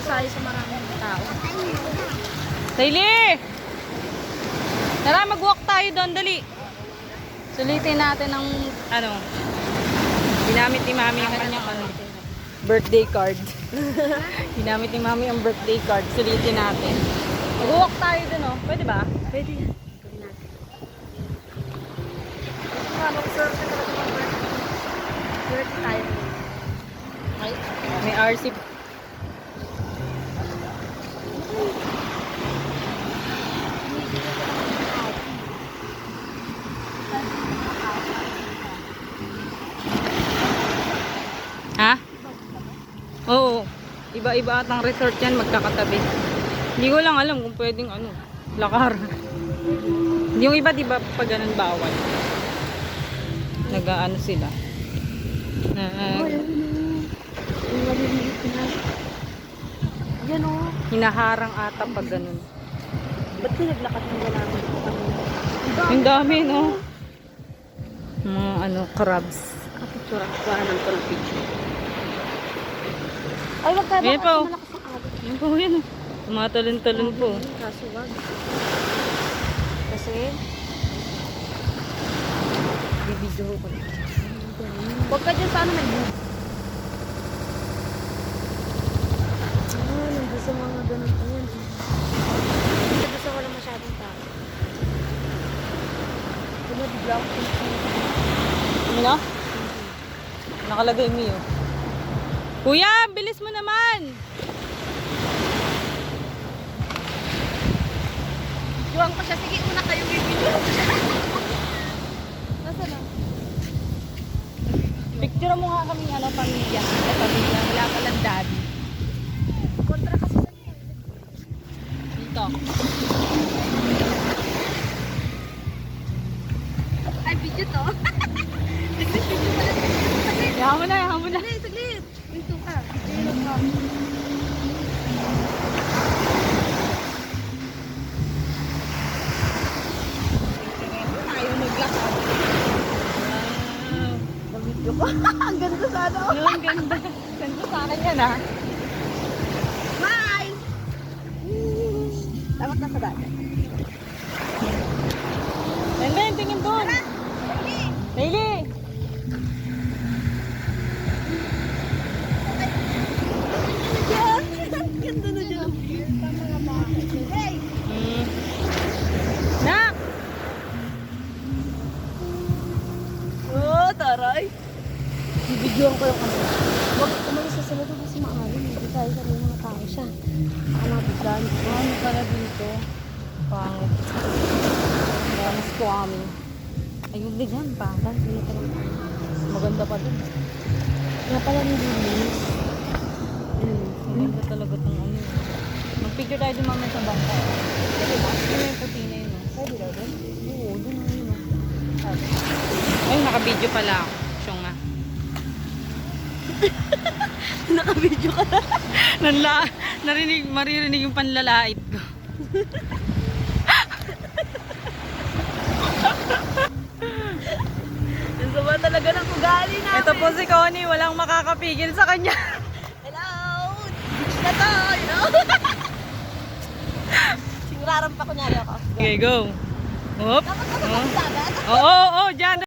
Masaya sa maraming tao. Daily! Tara, mag-walk tayo doon, dali. Sulitin natin ang, ginamit ni Mami ang kanyang, birthday card. Ginamit ni Mami ang birthday card. Sulitin natin. Mag-walk tayo doon, oh. Pwede ba? Pwede yan. Gawin natin. Anong surf na talaga ng birthday? Birthday tayo. Ay, may RC. Ha? Oo. Iba-iba at ang resort yan, magkakatabi. Hindi ko lang alam kung pwedeng lakar. Yung iba, diba, pag ganun bawal. Nag-ano sila. Yan o. Hinaharang ata pag ganun. Ba't pinaglakad ng namin? Yung dami, no? Mga crabs. Kapicture. Kuhanan ko ng picture. Ay, wag tayo Ayan baka po. malakas ang agos. Yan po, yan. Tumatalon-talon po. Kaso wag. Kasi, bibidyo ko lang. Huwag ka dyan sa may boob. Nandun sa mga ganun. Ayan. Nandun sa wala masyadong tao. Diba, bigla ako Ano? Nakalagay mo yun. Kuya, bilis mo naman! Juwang ko siya. Sige, una kayo bibidyo ko siya. Nasaan na? Picture mo nga kami pamilya. Ay, pamilya. Wala ka lang daddy. Kontra kasi sa niya. Dito. Ay, video to. Saglit, video pala. Saglit. Yahan mo na, yahan mo na. Saglit, saglit. Pinto ka. Video ka. Ayaw maglakad. Wow. Video ko. Ang ganda sana. Ano, ang ganda. Ganda sa akin yan, ha? Smile! Dapat nasa dati. Ganda, yung tingin doon. Bailey! Ganda na dyan. Tama nga ba? Hey! Nak! Oh, taray. Bibidyoan ko yung kamera. Huwag umalis sa sila doon kasi maalim. Hindi tayo sa mga tao siya. Baka mabiglaan. Ano pala dito? Pangit. Mas kuwami. Ayun din yan, parang. Maganda pa din. Kaya pala nilinis. Maganda talaga itong Mag-picture tayo din mamaya sa bangka. Kasi ba? Yun yung puti na yun. Pwede daw doon? Oo, dun na yun. Ay, naka-video pala ako. Siyong nga. Naka-video ka na. Maririnig yung panlalait ko. Ang sama talaga ng ugali namin. Ito po si Connie, walang makakapigil sa kanya. Hello! Beach na to, you know? Siguraran pa kunyari ako. Okay, go. Hop. Dapat ka sa dagat. Oo, oo, dyan.